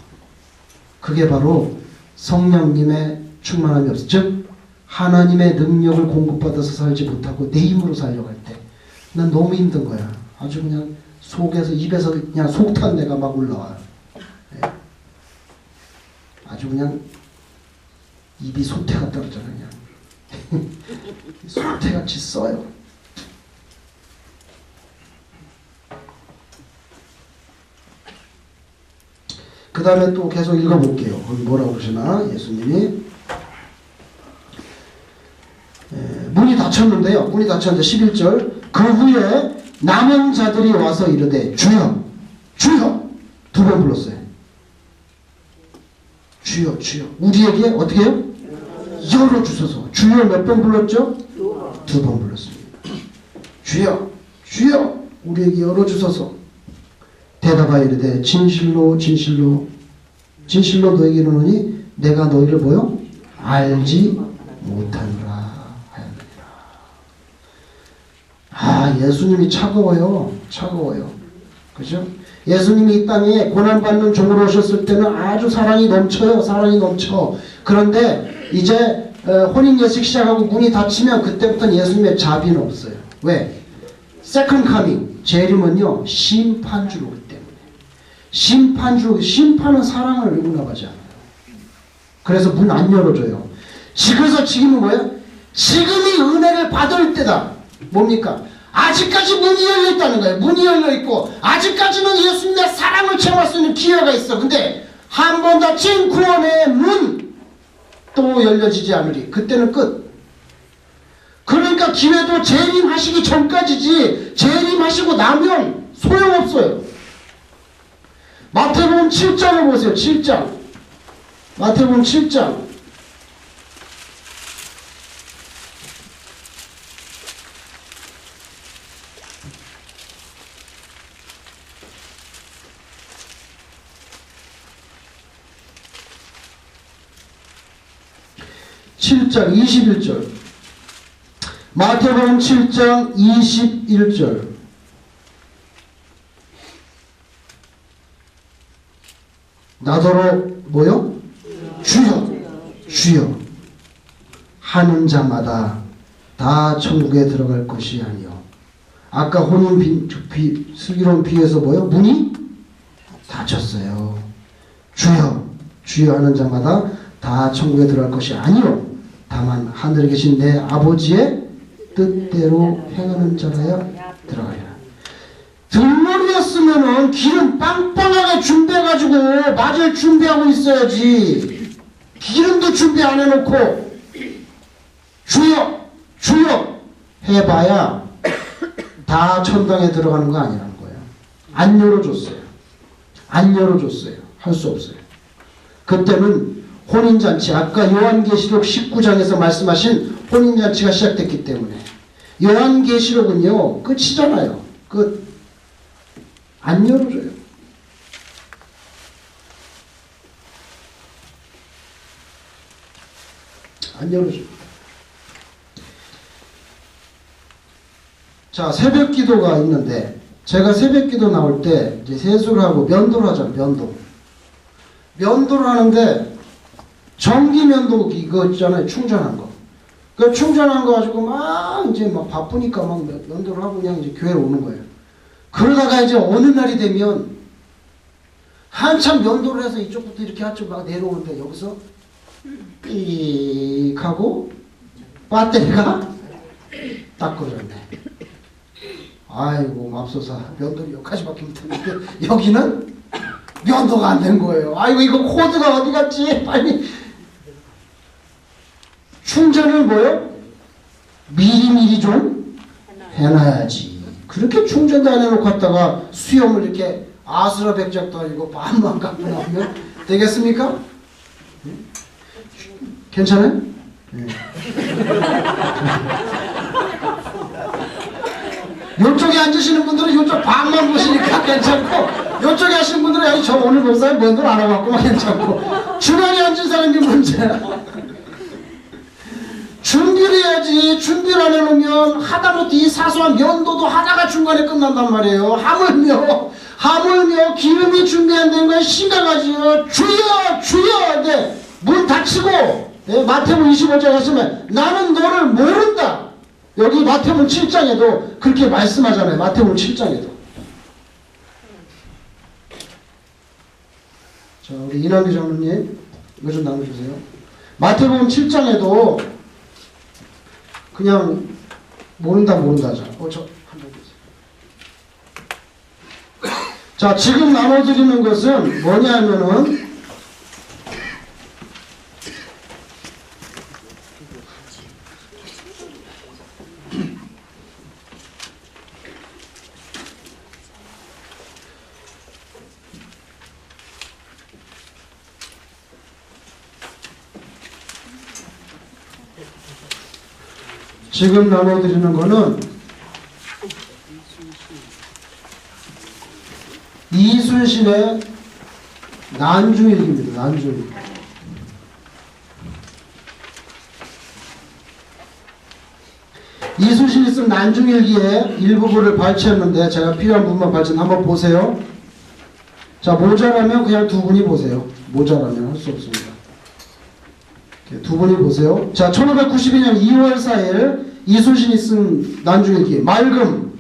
그게 바로 성령님의 충만함이 없어. 즉 하나님의 능력을 공급받아서 살지 못하고 내 힘으로 살려고 할 때 난 너무 힘든 거야. 아주 그냥 속에서 입에서 그냥 속탄내가 막 올라와요. 예. 아주 그냥 입이 소태가 떨어져요. 그냥 소태같이 써요. 그 다음에 또 계속 읽어볼게요. 거기 뭐라고 그러시나 예수님이. 문이 닫혔는데요. 문이 닫혔는데 11절. 그 후에 남은 자들이 와서 이르되 주여 주여 두 번 불렀어요. 주여 주여 우리에게 어떻게 해요? 열어주소서. 주여 몇 번 불렀죠? 두 번 불렀습니다. 주여 주여 우리에게 열어주소서. 대답하여 이르되 진실로 진실로 진실로 너에게 이르노니 내가 너희를 뭐요? 알지 못하노라 하였느니라. 아, 예수님이 차가워요. 차가워요. 그죠? 예수님이 이 땅에 고난받는 종으로 오셨을 때는 아주 사랑이 넘쳐요. 사랑이 넘쳐. 그런데 이제 혼인 예식 시작하고 문이 닫히면 그때부터는 예수님의 자비는 없어요. 왜? 세컨드 카밍. 재림은요 심판주로 오기 때문에. 심판은 사랑을 용납하지 않아요. 그래서 문 안 열어줘요. 그래서 지금은 뭐예요? 지금이 은혜를 받을 때다. 뭡니까? 아직까지 문이 열려있다는 거예요. 문이 열려있고 아직까지는 예수님의 사랑을 체험할 수 있는 기회가 있어. 근데 한 번 닫힌 구원의 문 또 열려지지 않으리. 그때는 끝. 그러니까 기회도 재림하시기 전까지지 재림하시고 나면 소용없어요. 마태복음 7장을 보세요. 7장. 마태복음 7장. (7장) 21절. 마태복음 7장 21절. 나더러 뭐요? 주여 주여 하는 자마다 다 천국에 들어갈 것이 아니요. 아까 혼인 슬기로운 비유에서 뭐요? 문이 닫혔어요. 주여 주여 하는 자마다 다 천국에 들어갈 것이 아니요. 다만 하늘에 계신 내 아버지의 뜻대로 행하는 자라야 들어가리라. 들머리였으면은 기름 빵빵하게 준비해가지고 맞을 준비하고 있어야지. 기름도 준비 안 해놓고 주여 주여 해봐야 다 천당에 들어가는 거 아니라는 거예요. 안 열어줬어요. 안 열어줬어요. 할 수 없어요. 그때는 혼인잔치, 아까 요한계시록 19장에서 말씀하신 혼인잔치가 시작됐기 때문에 요한계시록은요 끝이잖아요. 끝. 안 열어줘요. 안 열어줘요. 자, 새벽 기도가 있는데 제가 새벽 기도 나올 때 이제 세수를 하고 면도를 하잖아요. 면도를 하는데 전기 면도 이거 있잖아요. 충전한 거. 그 충전한 거 가지고 막 이제 막 바쁘니까 막 면도를 하고 그냥 이제 교회로 오는 거예요. 그러다가 이제 어느 날이 되면 한참 면도를 해서 이쪽부터 이렇게 한쪽 막 내려오는데 여기서 삑 하고 배터리가 딱 꺼졌네. 아이고 맙소사, 면도를 여기까지밖에 못했는데 여기는 면도가 안 된 거예요. 아이고 이거 코드가 어디 갔지? 빨리 충전을 뭐요? 미리미리 좀 해놔야지. 그렇게 충전도 안 해놓고 갔다가 수염을 이렇게 아수라백작도 아니고 반만 갖고 나오면 되겠습니까? 괜찮아요? 네. 요쪽에 앉으시는 분들은 요쪽 반만 보시니까 괜찮고, 요쪽에 하시는 분들은 아니 저 오늘 목사님 면도를 안 해갖고만 괜찮고, 중간에 앉은 사람이 문제야. 준비를 해야지. 준비를 안 해놓으면 하다못해 이 사소한 면도도 하다가 중간에 끝난단 말이에요. 하물며 기름이 준비 안 된 건 심각하지요. 주여 주여. 네, 문 닫히고 네, 마태복음 25장에 했으면 나는 너를 모른다. 여기 마태복음 7장에도 그렇게 말씀하잖아요. 마태복음 7장에도. 자, 우리 이남규 장로님, 이거 좀 나눠주세요. 마태복음 7장에도 그냥 모른다 자. 저 한번 보세요. 자, 지금 나눠드리는 것은 뭐냐면은 지금 나눠드리는 거는 이순신의 난주일기입니다. 난주일기. 이순신이 쓴 난중일기의 일부분을 발췌했는데 제가 필요한 부분만 발췌 한번 보세요. 자, 모자라면 그냥 두 분이 보세요. 모자라면 할 수 없습니다. 두 분이 보세요. 자, 1592년 2월 4일 이순신이 쓴 난중일기. 맑음.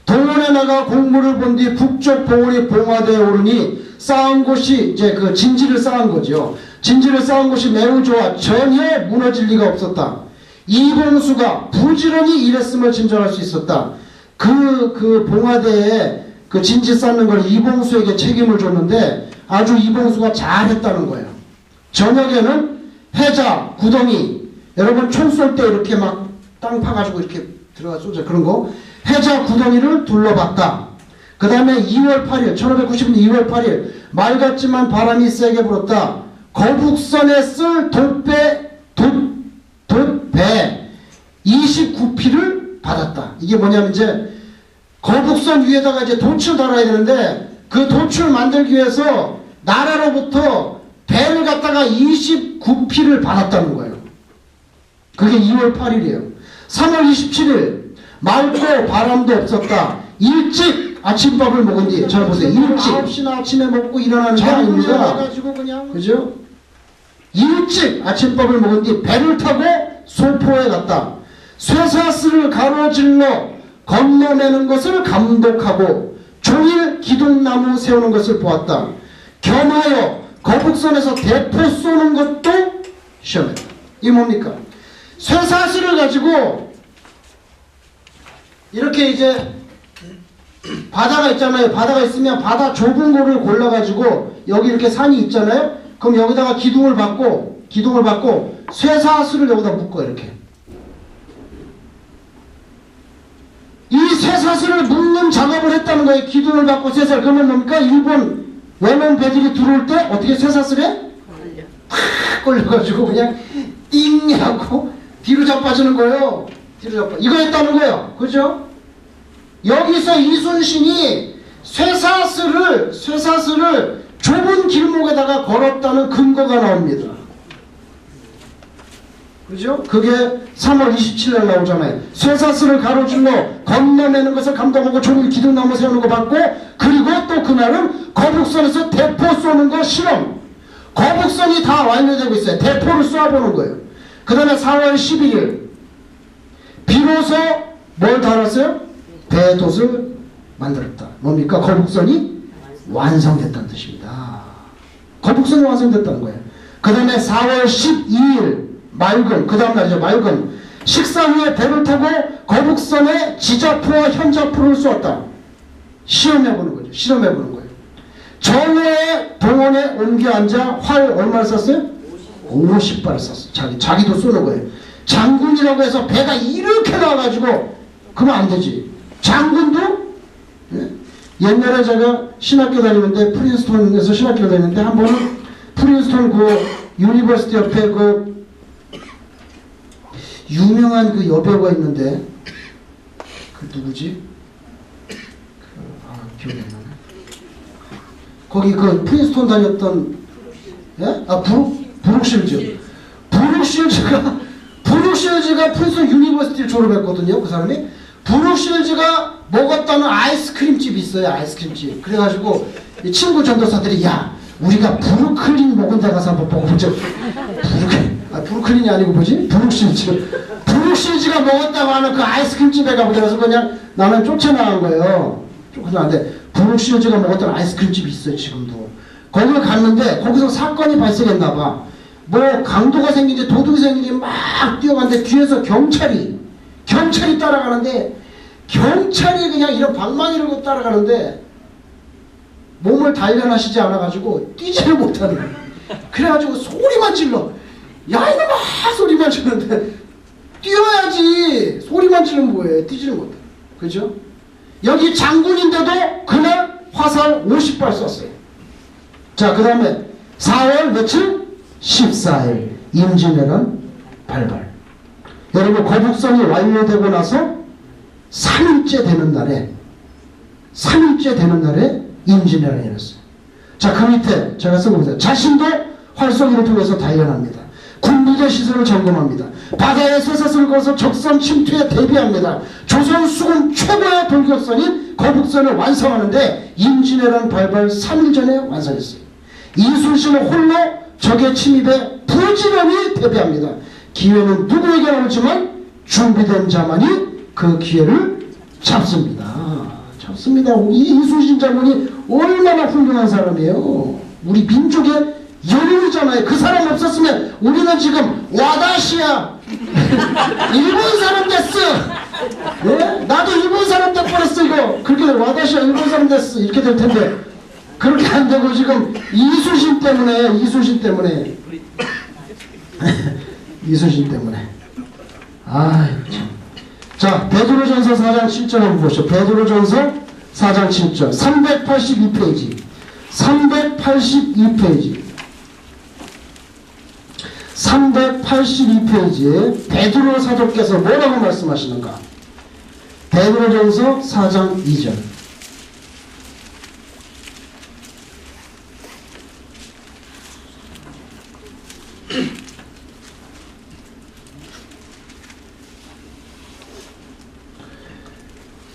동원에 나가 공무를 본 뒤 북쪽 봉우리 봉화대에 오르니 쌓은 곳이 이제 그 진지를 쌓은 거죠. 진지를 쌓은 곳이 매우 좋아 전혀 무너질 리가 없었다. 이봉수가 부지런히 일했음을 진정할 수 있었다. 그 봉화대에 그 진지 쌓는 걸 이봉수에게 책임을 줬는데 아주 이봉수가 잘했다는 거예요. 저녁에는 해자, 구덩이, 여러분 총 쏠 때 이렇게 막 땅 파가지고 이렇게 들어가 쏘죠. 그런 거. 해자 구덩이를 둘러봤다. 그 다음에 2월 8일, 1590년 2월 8일, 맑았지만 바람이 세게 불었다. 거북선에 쓸 돛배 29피를 받았다. 이게 뭐냐면 이제 거북선 위에다가 이제 돛을 달아야 되는데 그 돛을 만들기 위해서 나라로부터 배를 갖다가 29피를 받았다는 거예요. 그게 2월 8일이에요. 3월 27일 맑고 바람도 없었다. 일찍 아침밥을 먹은 뒤, 잘 보세요. 일찍 9시나 아침에 먹고 일어나는 게 아닙니다. 그죠? 일찍 아침밥을 먹은 뒤 배를 타고 소포에 갔다. 쇠사슬을 가로질러 건너매는 것을 감독하고 종일 기둥나무 세우는 것을 보았다. 겸하여 거북선에서 대포 쏘는 것도 시험했다. 이게 뭡니까? 쇠사슬을 가지고 이렇게 이제 바다가 있잖아요. 바다가 있으면 바다 좁은 곳을 골라가지고 여기 이렇게 산이 있잖아요. 그럼 여기다가 기둥을 받고 쇠사슬을 여기다 묶어 이렇게. 이 쇠사슬을 묶는 작업을 했다는 거예요. 기둥을 받고 쇠사슬. 그러면 뭡니까? 일본 외면 배들이 들어올 때 어떻게 쇠사슬에? 탁 걸려가지고 그냥 띵 하고 뒤로 자빠지는 거예요. 뒤로 자빠. 이거 했다는 거예요. 그죠? 여기서 이순신이 쇠사슬을 좁은 길목에다가 걸었다는 근거가 나옵니다. 그죠? 그게 3월 27일 나오잖아요. 쇠사슬을 가로질러 건너매는 것을 감독하고 종일 기둥나무 세우는 거 받고, 그리고 또 그날은 거북선에서 대포 쏘는 거 실험. 거북선이 다 완료되고 있어요. 대포를 쏘아보는 거예요. 그 다음에 4월 11일 비로소 뭘 달았어요? 대돛을 만들었다. 뭡니까? 거북선이 완성됐다는 뜻입니다. 거북선이 완성됐다는 거예요. 그 다음에 4월 12일 맑음, 그 다음 날이죠. 맑음. 식사 후에 배를 타고 거북선에 지자포와 현자포를 쏘았다. 시험해보는 거죠. 실험해보는 거예요. 정오에 동원에 옮겨 앉아 활 얼마를 쐈어요? 50발을 쐈어요. 자기도 쏘는 거예요. 장군이라고 해서 배가 이렇게 나와가지고 그러면 안 되지. 장군도? 네? 옛날에 제가 신학교 다니는데, 프린스톤에서 신학교 다니는데 한 번은 프린스톤 그 유니버시티 옆에 그 유명한 그 여배우가 있는데, 그 누구지? 기억이 안 나네. 거기 그 프린스톤 다녔던, 예? 브룩실즈. 브룩실즈가 프린스톤 유니버시티를 졸업했거든요. 그 사람이. 브룩실즈가 먹었다는 아이스크림집이 있어요. 아이스크림집. 그래가지고 이 친구 전도사들이, 야, 우리가 브루클린 먹은 데 가서 한번 먹어보자. 브루클린이 아니고 뭐지? 브룩실즈가 먹었다고 하는 그 아이스크림집에 가보자. 그래서 그냥 나는 쫓아나간 거예요. 쫓아나갔는데 브룩실즈가 먹었던 아이스크림집이 있어요. 지금도. 거기를 갔는데 거기서 사건이 발생했나 봐. 뭐 강도가 생긴지 도둑이 생긴지 막 뛰어갔는데 뒤에서 경찰이 따라가는데 경찰이 그냥 이런 방망이를 고 따라가는데 몸을 단련하시지 않아가지고 뛰지를 못하는 거야. 그래가지고 소리만 질러. 야 이놈아 소리만 지르는데 뛰어야지. 소리만 지르면 뭐해. 뛰지를 못해. 그죠? 여기 장군인데도 그날 화살 50발 쐈어요. 자, 그 다음에 4월 며칠? 14일 임진왜란 발발. 여러분 거북선이 완료되고 나서 3일째 되는 날에 임진왜란이 일어났어요. 자, 그 밑에 제가 써봅니다. 자신도 활쏘기를 통해서 단련합니다. 군부대 시설을 점검합니다. 바다에 쇠사슬을 걸어서 적선 침투에 대비합니다. 조선 수군 최고의 돌격선인 거북선을 완성하는데 임진왜란 발발 3일 전에 완성했어요. 이순신은 홀로 적의 침입에 부지런히 대비합니다. 기회는 누구에게나 오지만 준비된 자만이 그 기회를 잡습니다. 우리 이순신 장군이 얼마나 훌륭한 사람이에요. 우리 민족의 영웅이잖아요. 그 사람 없었으면 우리는 지금 와다시야 일본 사람 됐어. 예? 나도 일본 사람 돼버렸어. 이거 그렇게 와다시야 일본 사람 됐어 이렇게 될 텐데 그렇게 안 되고 지금 이순신 때문에 아유 참. 자, 베드로전서 4장 7절 한번 보시죠. 베드로전서 4장 7절 382페이지 382페이지에 베드로 사도께서 뭐라고 말씀하시는가? 베드로전서 4장 2절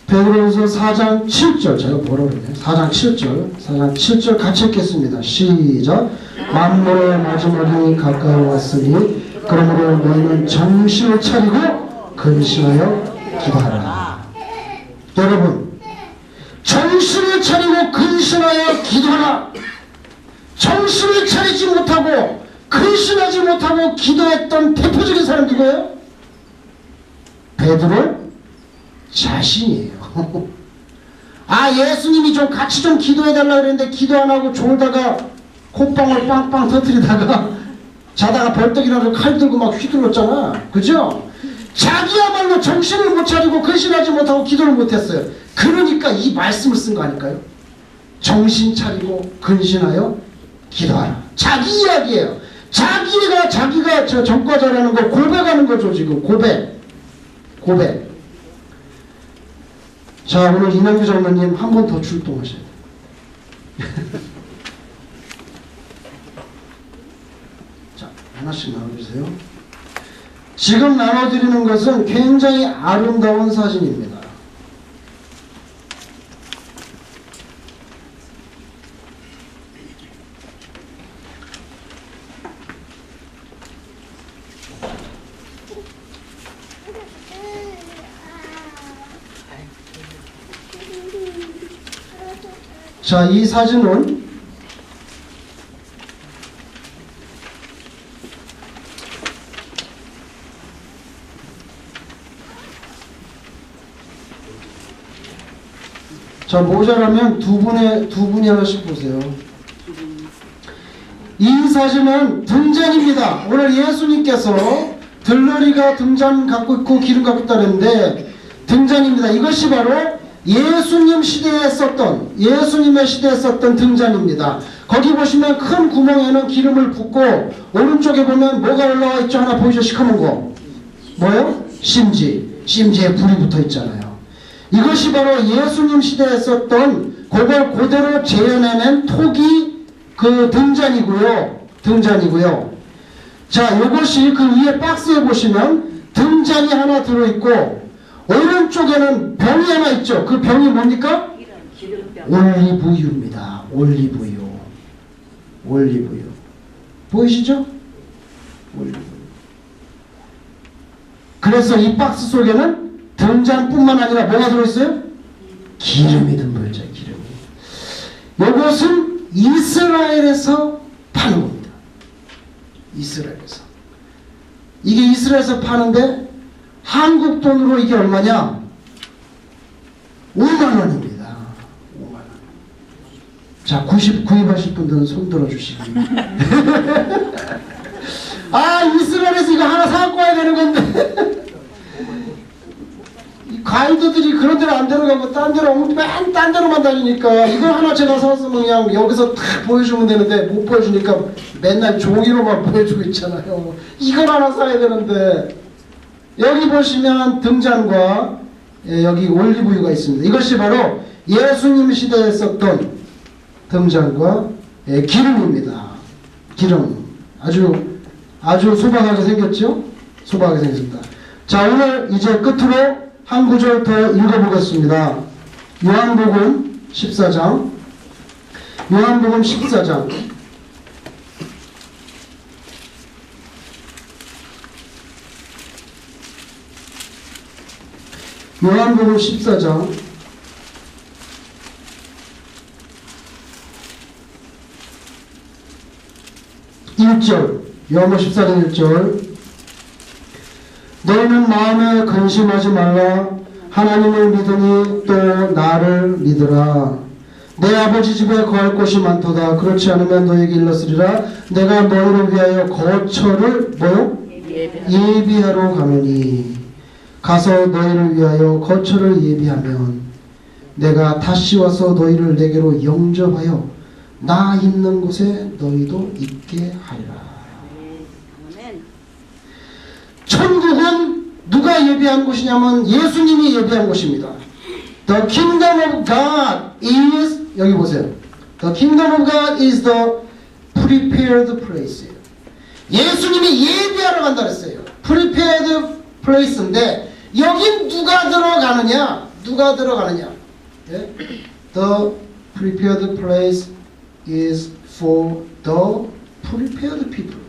베드로전서 4장 7절 제가 뭐라고 그러네 4장 7절 같이 읽겠습니다. 시작. 만물의 마지막이 가까이 왔으니 그러므로 너희는 정신을 차리고 근신하여 기도하라. 여러분 정신을 차리고 근신하여 기도하라. 정신을 차리지 못하고 근신하지 못하고 기도했던 대표적인 사람 누구예요? 베드로 자신이에요. 아 예수님이 좀 같이 좀 기도해달라 그랬는데 기도 안 하고 졸다가 콧방울 빵빵 터뜨리다가 자다가 벌떡 일어나서 칼 들고 막 휘둘렀잖아. 그죠? 자기야말로 정신을 못 차리고 근신하지 못하고 기도를 못했어요. 그러니까 이 말씀을 쓴 거 아닐까요? 정신 차리고 근신하여 기도하라. 자기 이야기예요. 자기가 저 전과자라는 거 고백하는 거죠. 지금 고백. 자, 오늘 이남규 장로님 한 번 더 출동하셔야 돼요. 자, 하나씩 나눠주세요. 지금 나눠드리는 것은 굉장히 아름다운 사진입니다. 자, 이 사진은 자, 모자라면 두 분이 하나씩 보세요. 이 사진은 등잔입니다. 오늘 예수님께서 들러리가 등잔 갖고 있고 기름 갖고 있다는데 등잔입니다. 이것이 바로 예수님의 시대에 썼던 등잔입니다. 거기 보시면 큰 구멍에는 기름을 붓고 오른쪽에 보면 뭐가 올라와 있죠? 하나 보이죠? 시커먼 거. 뭐요? 심지에 불이 붙어 있잖아요. 이것이 바로 예수님 시대에 썼던 그걸 그대로 재현해낸 토기 그 등잔이고요. 자, 이것이 그 위에 박스에 보시면 등잔이 하나 들어있고 오른쪽에는 병이 하나 있죠. 그 병이 뭡니까? 올리브유입니다. 올리브유. 보이시죠? 올리브유. 그래서 이 박스 속에는 등잔뿐만 아니라 뭐가 들어있어요? 기름이 든 거죠. 이것은 이스라엘에서 파는 겁니다. 이스라엘에서. 이게 이스라엘에서 파는데 한국 돈으로 이게 얼마냐? 5만 원입니다. 5만 원. 자, 구입하실 분들은 손 들어주시기. 아, 이스라엘에서 이거 하나 사갖고 와야 되는 건데. 이 가이드들이 그런 데로 안 데려가고 딴 데로만 다니니까 이걸 하나 제가 사서 그냥 여기서 탁 보여주면 되는데 못 보여주니까 맨날 종이로만 보여주고 있잖아요. 이걸 하나 사야 되는데 여기 보시면 등잔과 여기 올리브유가 있습니다. 이것이 바로 예수님 시대에 썼던 등잔과 기름입니다. 기름. 아주 소박하게 생겼죠? 소박하게 생겼습니다. 자, 오늘 이제 끝으로 한 구절 더 읽어보겠습니다. 요한복음 14장. 요한복음 14장. 요한복음 14장. 1절. 요한복음 14장 1절. 너희는 마음에 근심하지 말라. 하나님을 믿으니 또 나를 믿으라. 내 아버지 집에 거할 곳이 많도다. 그렇지 않으면 너희에게 일렀으리라. 내가 너희를 위하여 거처를 뭐요? 예비하러 가노니 가서 너희를 위하여 거처를 예비하면 내가 다시 와서 너희를 내게로 영접하여 나 있는 곳에 너희도 있게 하리라. 천국은 누가 예비한 곳이냐면 예수님이 예비한 곳입니다. The kingdom of God is, 여기 보세요. The kingdom of God is the prepared place. 예수님이 예비하러 간다 그랬어요. prepared place인데 여긴 누가 들어가느냐? 누가 들어가느냐? 예? The prepared place is for the prepared people.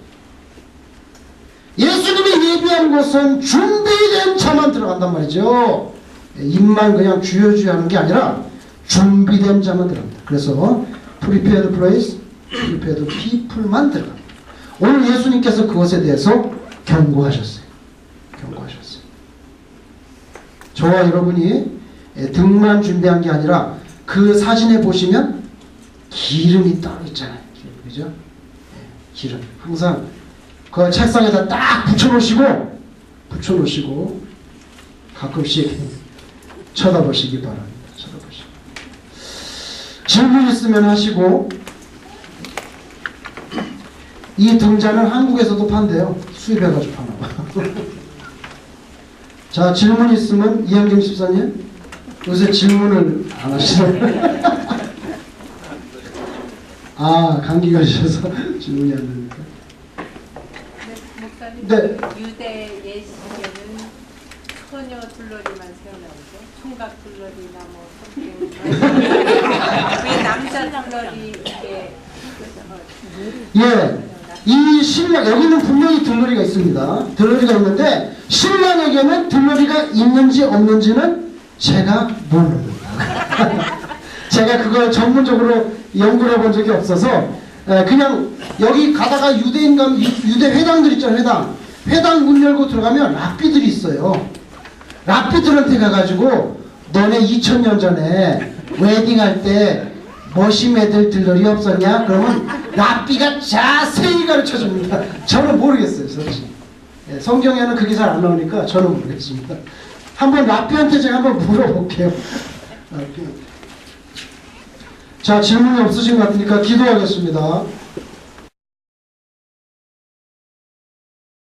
예수님이 예비한 곳은 준비된 자만 들어간단 말이죠. 입만 그냥 주여주여 하는 게 아니라 준비된 자만 들어갑니다. 그래서 prepared place, prepared people만 들어갑니다. 오늘 예수님께서 그것에 대해서 경고하셨어요. 경고하셨어요. 저와 여러분이 등만 준비한 게 아니라 그 사진에 보시면 기름이 따로 있잖아요. 그죠? 기름. 항상 그 책상에다 딱 붙여놓으시고 가끔씩 쳐다보시기 바랍니다. 쳐다보시고. 질문 있으면 하시고. 이 등잔은 한국에서도 판대요. 수입해가지고 파나봐. 자, 질문 있으면 이한경 집사님 요새 질문을 안 하시네. 아, 감기 걸리셔서 질문이 안 됩니까? 목사님, 네. 유대 예시계는 소녀 둘러리만 세워나오죠. 총각 둘러리나 뭐 왜 남자 둘러리 이게 예, 이 신랑 여기는 분명히 들러리가 있습니다. 들러리가 있는데 신랑에게는 들러리가 있는지 없는지는 제가 모릅니다. 제가 그걸 전문적으로 연구를 해본 적이 없어서 그냥 여기 가다가 유대 회당들 있잖아요. 회당 문 열고 들어가면 랍비들이 있어요. 랍비들한테 가가지고 너네 2000년 전에 웨딩할 때 머시매들 들러리 없었냐? 그러면 랍비가 자세히 가르쳐줍니다. 저는 모르겠어요. 사실. 성경에는 그게 잘 안 나오니까 저는 모르겠습니다. 한번 랍비한테 제가 한번 물어볼게요. 자, 질문이 없으신 것 같으니까 기도하겠습니다.